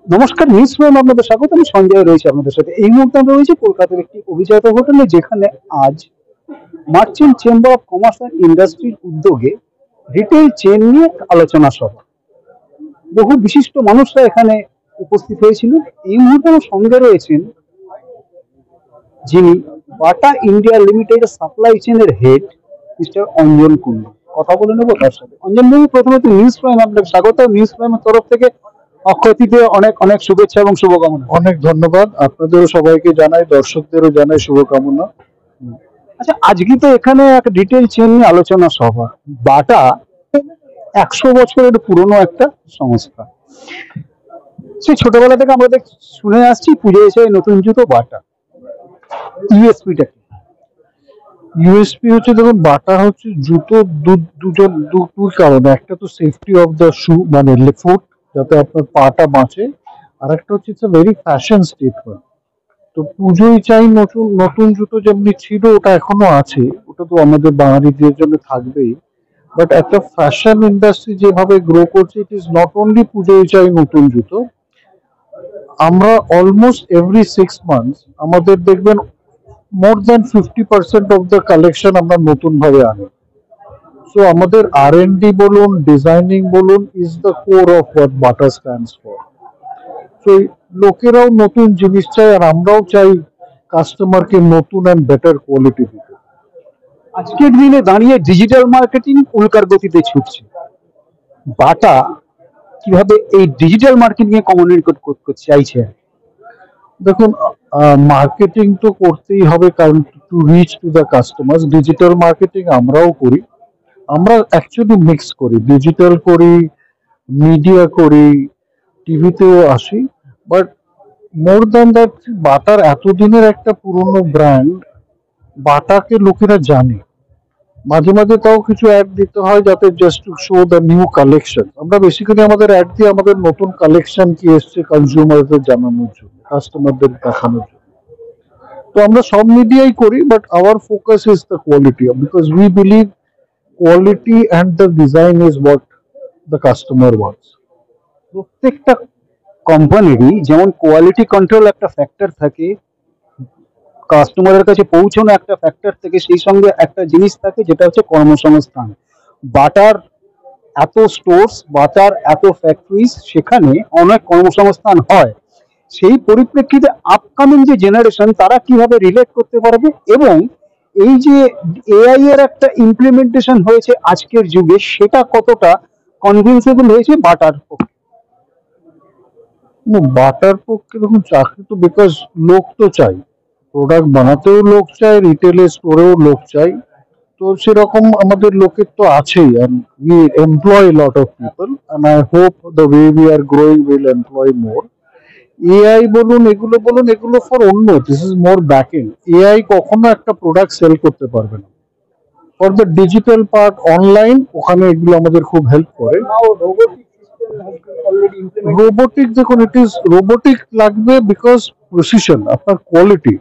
নমস্কার, news prime আপনাদের স্বাগত। আমি সঞ্জয় রয়েছে আপনাদের সাথে। এই মুহূর্তে আমরা রয়েছে কলকাতার একটি অভিজাত হোটেলে, যেখানে আজ merchant chamber of commerce and ইন্ডাস্ট্রির উদ্যোগে রিটেল চেন নিয়ে আলোচনা সভা। বহু বিশিষ্ট মানুষরা এখানে উপস্থিত হয়েছিলেন। এই মুহূর্তে আমার সঙ্গে রয়েছেন যিনি বাটা ইন্ডিয়া লিমিটেড সাপ্লাই চেনের হেড, মিস্টার অঞ্জন কুন্ডু। কথা বলে নেবো তার সাথে। অঞ্জন বাবু, প্রথমত নিউজ প্রাইম আপনাকে স্বাগত। নিউজ প্রাইমের তরফ থেকে অক্ষয় তৃতীয়া অনেক অনেক শুভেচ্ছা এবং শুভকামনা। অনেক ধন্যবাদ। আপনাদেরও সবাইকে জানাই, দর্শকদেরও জানাই শুভকামনা। আচ্ছা, আজকে তো এখানে এক রিটেল চেন নিয়ে আলোচনা সভা। বাটা 100 বছরের পুরনো একটা সংস্থা। সেই ছোটবেলা থেকে আমরা শুনে আসছি পুজো এসে নতুন জুতো বাটা। ইউএসপিটা কি? ইউএসপি হচ্ছে, দেখুন, বাটা হচ্ছে জুতো দুটোর কারণে। একটা তো সেফটি অফ দ্য শু, মানে ফুট, যাতে আপনার পাটা বাঁচে। আর একটা হচ্ছে ইটস ভেরি ফ্যাশন স্টেটমেন্ট। তো পুজোই চাই নতুন নতুন জুতো যেমনি ছিল, ওটা এখনো আছে, ওটা তো আমাদের বাঙালিদের জন্য থাকবেই। বাট একটা ফ্যাশন ইন্ডাস্ট্রি যেভাবে গ্রো করছে, ইট ইজ নট অনলি পুজোই চাই নতুন জুতো। আমরা অলমোস্ট এভরি 6 মান্থস আমাদের দেখবেন মোর দেন 50% অফ দ্য কালেকশন আমরা নতুন ভাবে আনি। সো আমাদের R&D বলুন, ডিজাইনিং বলুন, is the core of what Bata stands for. তো লোকেরাও নতুন জিনিস চাই, আর আমরাও চাই কাস্টমারকে নতুন অ্যান্ড বেটার কোয়ালিটি দিতে। আজকের দিনে দাঁড়িয়ে ডিজিটাল মার্কেটিং উল্কার গতিতে ছুটছে। বাটা কিভাবে এই ডিজিটাল মার্কেটিং এ কমিউনিকেট করতে চাইছে? দেখুন, মার্কেটিং তো করতেই হবে, কারণ to reach to the customer. Digital marketing আমরাও করি। আমরা অ্যাকচুয়ালি মিক্স করি, ডিজিটাল করি, মিডিয়া করি, টিভিতেও আসি। But more than that, butter এতদিনের একটা পুরনো ব্র্যান্ড, বাটাকে লোকেরা জানে। মাঝে মাঝে তাও কিছু অ্যাড দিতে হয়, যাতে just to show the new collection. আমরা বেসিক্যালি আমাদের অ্যাড দিই আমাদের নতুন কালেকশন কি এসছে কনজিউমারদের জানানোর জন্য, কাস্টমারদের দেখানোর জন্য। তো আমরা সব মিডিয়াই করি, but hour focus is the quality, because we believe quality and the design is what the customer wants. প্রত্যেকটা কোম্পানিরই যেমন কোয়ালিটি কন্ট্রোল একটা ফ্যাক্টর থাকে, কাস্টমারের কাছে পৌঁছানো একটা ফ্যাক্টর থেকে, সেই সঙ্গে একটা জিনিস থাকে যেটা হচ্ছে কর্মসংস্থান। বাটার এত স্টোরস, বাটার এত ফ্যাক্টরিজ, সেখানে অনেক কর্মসংস্থান হয়। সেই পরিপ্রেক্ষিতে আপকামিং যে জেনারেশন, তারা কিভাবে রিলেট করতে পারবে, এবং এই যে এআই এর একটা ইমপ্লিমেন্টেশন হয়েছে আজকের যুগে, সেটা কতটা কনভিন্সেবল হয়েছে বাটার পক্ষে? বাটার পক্ষে দেখুন, চাকরি তো বিকজ লোক তো চাই, প্রোডাক্ট বানাতেও লোক চাই, রিটেলে স্টোরেও লোক চাই। তো সেরকম আমাদের লোকের তো আছেই, and we employ a lot of people, and I hope the way we are growing will employ more. AI বলুন, এগুলো বলুন, এগুলো ফর অন্য, this is more backend. AI কখনো একটা প্রোডাক্ট সেল করতে পারবে না। For the digital part, online, ওখানে এগুলো আমাদের খুব হেল্প করে। রোবোটিক, দেখুন, ইট ইজ রোবোটিক লাগবে বিকজ প্রিসিশন, আপনার কোয়ালিটি।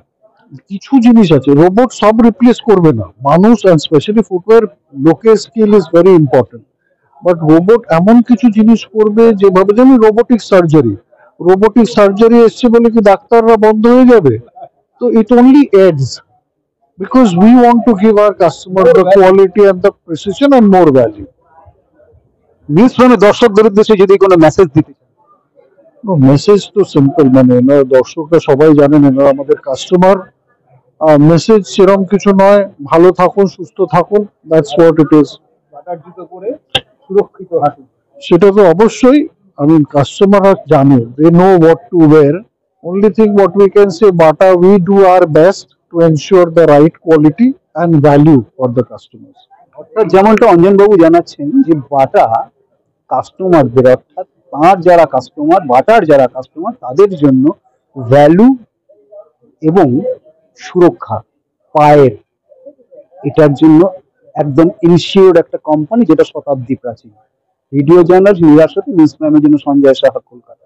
কিছু জিনিস আছে রোবট সব রিপ্লেস করবে না, মানুষ অ্যান্ড স্পেশালি ফুটওয়্যার, লোকের skill is very important. But robot এমন কিছু জিনিস করবে, যেভাবে যেমন রোবোটিক সার্জারি এসছে বলে কি ডাক্তাররা বন্ধ হয়ে যাবে? তো it only adds, because we want to give our customer the quality and the precision and more value. News ফ্রেমে দর্শকদের উদ্দেশ্যে যদি কোনো মেসেজ দিতে চান? মেসেজ তো সিম্পল, মানে দর্শকরা সবাই জানেন এনারা আমাদের কাস্টমার। মেসেজ সেরকম কিছু নয়, ভালো থাকুন, সুস্থ থাকুন, দ্যাটস হোয়াট ইট ইজ। বাটার জুতো পরে সুরক্ষিত হাঁটুন। সেটা তো অবশ্যই, কাস্টমাররা জানে, they know what to wear. only thing what we can say, Bata, we do our best to ensure the right quality and value for the customers. অর্থাৎ যেমনটা অঞ্জনবাবু জানাচ্ছেন যে বাটা কাস্টমারদের, অর্থাৎ তাঁর যারা কাস্টমার, বাটার যারা কাস্টমার, তাদের জন্য ভ্যালু এবং সুরক্ষা পায়ের, এটার জন্য একদম ইনশিওর্ড একটা কোম্পানি, যেটা শতাব্দী প্রাচীন। ভিডিও জার্নালিস্ট নিরার সাথে নিউজ প্রাইমের জন্য সঞ্জয় সাহা, কলকাতা।